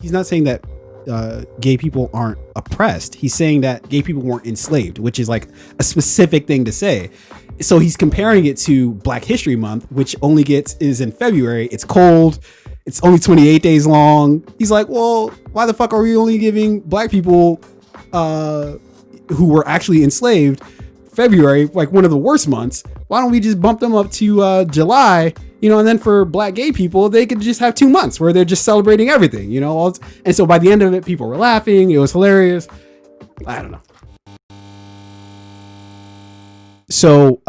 he's not saying that gay people aren't oppressed. He's saying that gay people weren't enslaved, which is like a specific thing to say. So he's comparing it to Black History Month, which is in February. It's cold. It's only 28 days long. He's like, well, why the fuck are we only giving Black people who were actually enslaved February, like one of the worst months? Why don't we just bump them up to July, and then for Black gay people, they could just have 2 months where they're just celebrating everything, and so by the end of it, people were laughing. It was hilarious. I don't know. So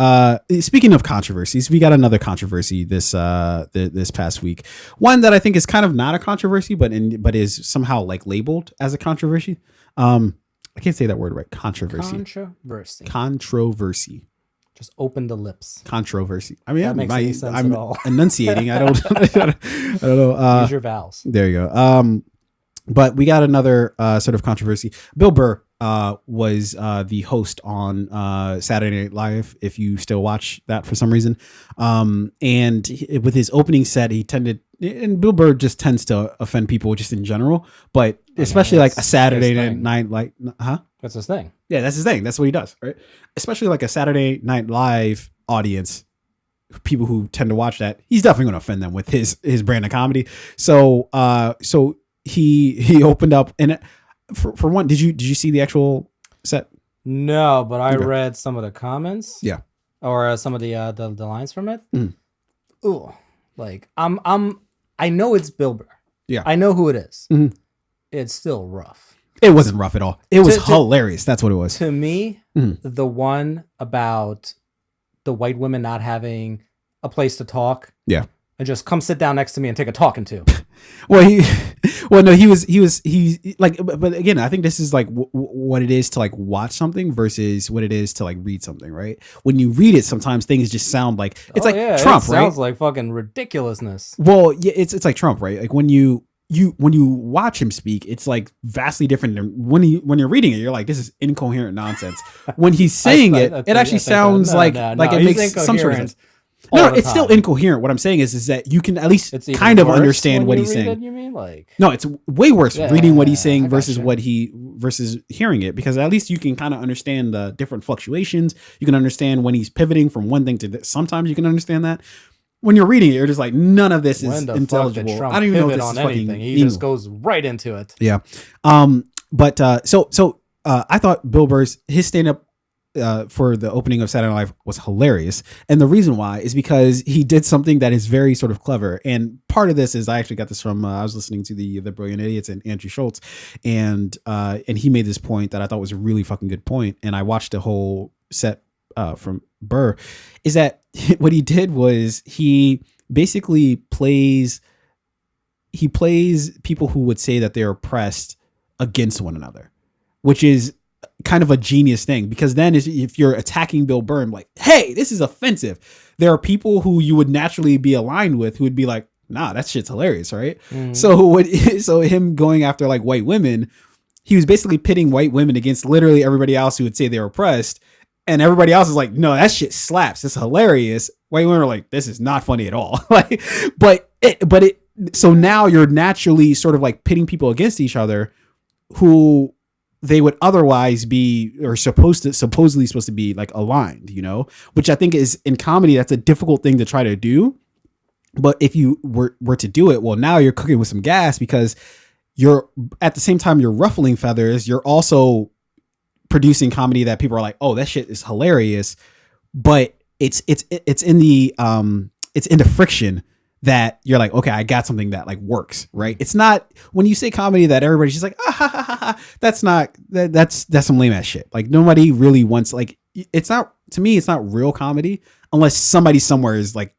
speaking of controversies, we got another controversy this past week. One that I think is kind of not a controversy, but is somehow like labeled as a controversy. I can't say that word right. Controversy. Just open the lips. Controversy. I mean, that makes any sense I'm at all. enunciating. I don't know. Use your vowels. There you go. But we got another sort of controversy. Bill Burr was the host on Saturday Night Live, if you still watch that for some reason. And with his opening set, and Bill Burr just tends to offend people just in general, but especially like a Saturday night, like, huh? That's his thing. Yeah, that's his thing. That's what he does, right? Especially like a Saturday Night Live audience, people who tend to watch that, he's definitely going to offend them with his brand of comedy. So he opened up, and for one, did you see the actual set? No, but I read some of the comments. Yeah, or some of the lines from it. Ooh, like I know it's Bill Burr. Yeah, I know who it is. Mm-hmm. It's still rough. It wasn't rough at all. It was hilarious. That's what it was. To me, the one about the white women not having a place to talk. Yeah. And just come sit down next to me and take a talking to. He was like, but again, I think this is like what it is to like watch something versus what it is to like read something, right? When you read it, sometimes things just sound like it's Trump, it right? Sounds like fucking ridiculousness. Well, yeah, it's like Trump, right? Like when you watch him speak, it's like vastly different than when you're reading it. You're like, this is incoherent nonsense. When he's saying it actually sounds like it makes some sort of sense. No, it's still incoherent. What I'm saying is that you can at least kind of understand what he's saying. You mean like? No, it's way worse reading what he's saying versus versus hearing it, because at least you can kind of understand the different fluctuations. You can understand when he's pivoting from one thing to this. Sometimes you can understand that. When you're reading it, you're just like, none of this is intelligible. I don't even know if this is fucking anything. He just goes right into it. Yeah. But I thought Bill Burr's his stand-up for the opening of Saturday Night Live was hilarious. And the reason why is because he did something that is very sort of clever. And part of this is, I actually got this from, I was listening to the Brilliant Idiots and Andrew Schultz, and he made this point that I thought was a really fucking good point. And I watched the whole set from Burr, is that what he did was he basically plays people who would say that they're oppressed against one another, which is kind of a genius thing, because then if you're attacking Bill Burr and like, hey, this is offensive, there are people who you would naturally be aligned with who would be like, nah, that shit's hilarious, right? So him going after like white women, he was basically pitting white women against literally everybody else who would say they're oppressed, and everybody else is like, no, that shit slaps, it's hilarious. White women are like, this is not funny at all. Like, so now you're naturally sort of like pitting people against each other who they would otherwise be, or supposedly supposed to be like aligned, which I think is, in comedy, that's a difficult thing to try to do. But if you were to do it, well, now you're cooking with some gas, because you're at the same time you're ruffling feathers, you're also producing comedy that people are like, oh, that shit is hilarious. But it's in the friction that you're like, okay, I got something that like works, right? It's not when you say comedy that everybody's just like, that's some lame ass shit. Like, nobody really wants, like, it's not, to me, it's not real comedy unless somebody somewhere is like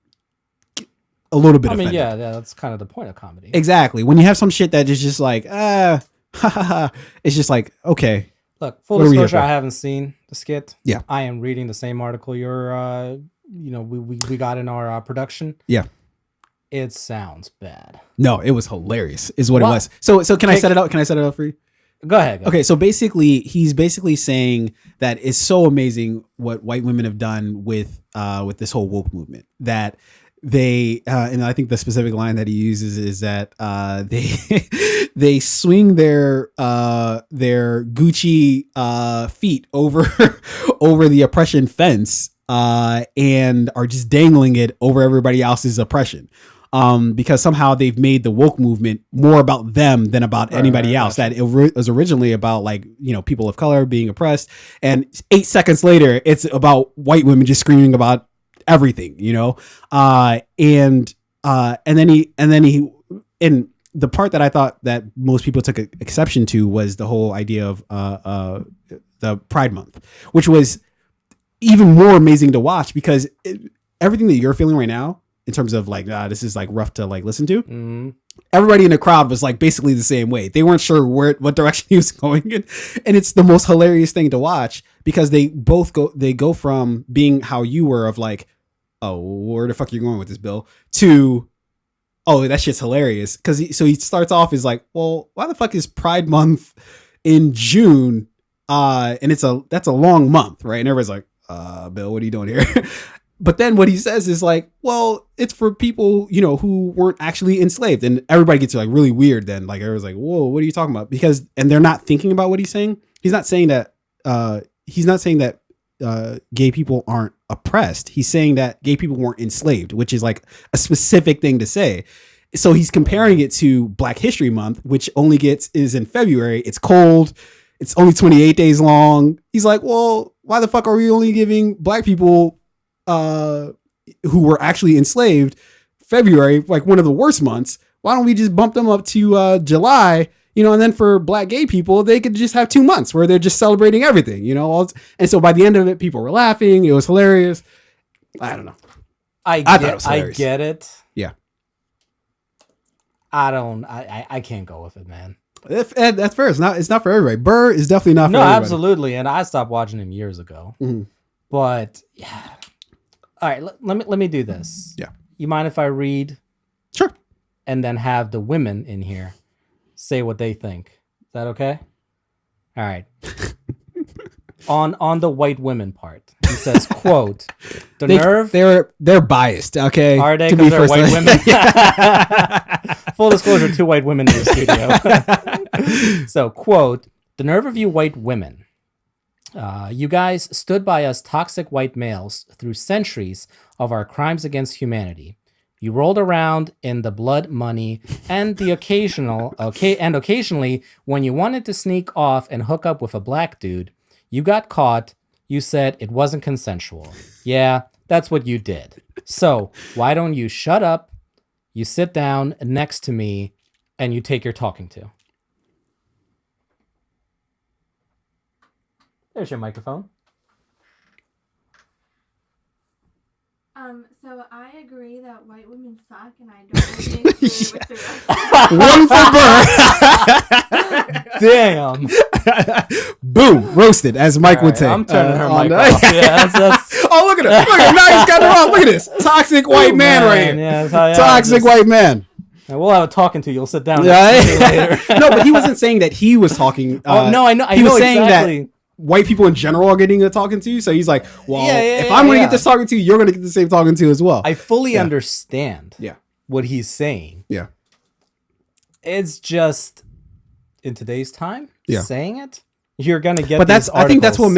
a little bit offended. Yeah, that's kind of the point of comedy. Exactly. When you have some shit that is just like, it's just like, okay. Look, full disclosure, I haven't seen the skit. Yeah. I am reading the same article we got in our production. Yeah. It sounds bad. No, it was hilarious, is what it was. So can I set it up? Can I set it up for you? Go ahead. Okay, so basically, he's basically saying that it's so amazing what white women have done with this whole woke movement, that and I think the specific line that he uses is that they they swing their Gucci feet over over the oppression fence and are just dangling it over everybody else's oppression. Because somehow they've made the woke movement more about them than about anybody else. That it was originally about, like, you know, people of color being oppressed, and 8 seconds later, it's about white women just screaming about everything, you know. And then he and the part that I thought that most people took exception to was the whole idea of the Pride Month, which was even more amazing to watch, because everything that you're feeling right now, in terms of like, this is like rough to like listen to. Mm-hmm. Everybody in the crowd was like basically the same way. They weren't sure what direction he was going in. And it's the most hilarious thing to watch, because they go from being how you were, of like, oh, where the fuck are you going with this, Bill, to, oh, that shit's hilarious. Cause he starts off as like, well, why the fuck is Pride Month in June? And that's a long month, right? And everybody's like, Bill, what are you doing here? But then what he says is like, well, it's for people, you know, who weren't actually enslaved. And everybody gets like really weird then. Like, everyone's like, whoa, what are you talking about? And they're not thinking about what he's saying. He's not saying that gay people aren't oppressed. He's saying that gay people weren't enslaved, which is like a specific thing to say. So he's comparing it to Black History Month, which is in February. It's cold. It's only 28 days long. He's like, well, why the fuck are we only giving Black people who were actually enslaved February, like one of the worst months? Why don't we just bump them up to July, you know? And then for Black gay people, they could just have 2 months where they're just celebrating everything, you know? And so by the end of it, people were laughing. It was hilarious. I don't know. I get it. Yeah. I can't go with it, man. That's fair. It's not for everybody. Burr is definitely not for everybody. No, absolutely. And I stopped watching him years ago. Mm-hmm. But yeah. All right, let me do this. Yeah. You mind if I read? Sure. And then have the women in here say what they think. Is that okay? All right. on the white women part, he says, quote, the nerve. They're biased, okay? Are they? Because they're white women. Full disclosure, 2 white women in the studio. So, quote, the nerve of you white women. You guys stood by us toxic white males through centuries of our crimes against humanity. You rolled around in the blood money and occasionally when you wanted to sneak off and hook up with a black dude, you got caught. You said it wasn't consensual. Yeah, that's what you did. So why don't you shut up? You sit down next to me and you take your talking to. There's your microphone. So I agree that white women suck, and I don't really agree with the One for Burr. Damn. Boom, roasted, as Mike would say. I'm turning her mic off. Yeah, that's... Oh, look at it. Now he's got it wrong. Look at this. Toxic white man right here. Yeah, toxic white man. We'll have a talking to. You'll sit down later. No, but he wasn't saying that he was talking. No, I know. He was saying exactly. That white people in general are getting a talking to. So he's like, well, if I'm going to get this talking to, you're going to get the same talking to as well. I fully understand what he's saying. Yeah. It's just in today's time, saying it, you're going to get. But I think that's what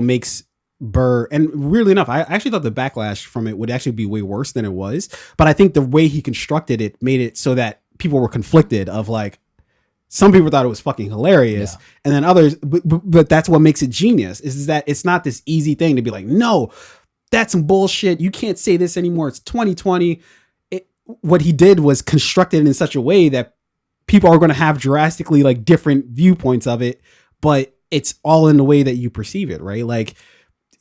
makes Burr, and weirdly enough, I actually thought the backlash from it would actually be way worse than it was. But I think the way he constructed it made it so that people were conflicted of like, some people thought it was fucking hilarious, and then others, but that's what makes it genius, is that it's not this easy thing to be like, no, that's some bullshit. You can't say this anymore. It's 2020. What he did was construct it in such a way that people are going to have drastically like different viewpoints of it, but it's all in the way that you perceive it, right? Like,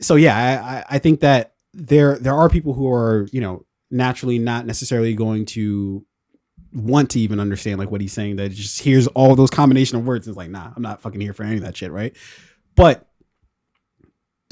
so yeah, I think that there are people who are, you know, naturally not necessarily going to want to even understand like what he's saying, that just hears all those combination of words and is like, nah, I'm not fucking here for any of that shit, right? But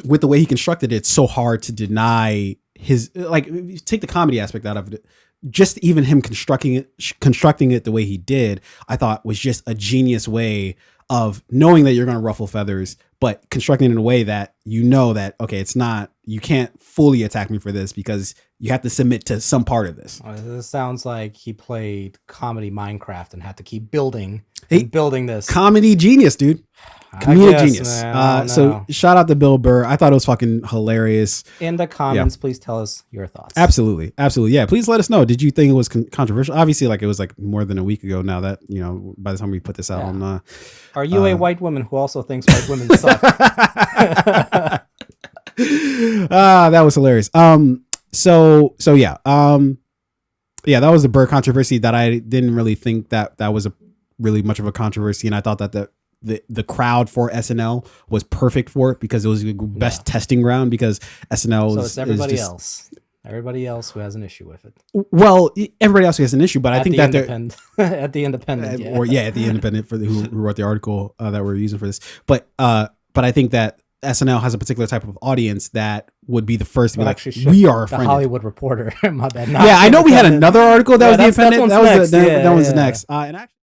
with the way he constructed it, it's so hard to deny his, like, take the comedy aspect out of it. Just even him constructing it the way he did, I thought was just a genius way of knowing that you're going to ruffle feathers, but constructing it in a way that you know that, okay, it's not, you can't fully attack me for this because you have to submit to some part of this. This sounds like he played comedy Minecraft and had to keep building and building this. Comedy genius, dude. Comedic genius. Man, so shout out to Bill Burr. I thought it was fucking hilarious. In the comments, please tell us your thoughts. Absolutely. Yeah. Please let us know. Did you think it was controversial? Obviously, like it was like more than a week ago now that, you know, by the time we put this out on. Are you a white woman who also thinks white women suck? That was hilarious. So yeah. Yeah, that was the Burr controversy that I didn't really think that was a really much of a controversy. And I thought that the crowd for SNL was perfect for it because it was the best testing ground because SNL so it's everybody else who has an issue with it. Well, everybody else has an issue, but I think that they're at the Independent, at the Independent for who wrote the article that we're using for this. But I think that SNL has a particular type of audience that would be the first to be like, we are the Hollywood Reporter. My bad. Yeah, I know we had another article that was the Independent. That was next. And actually,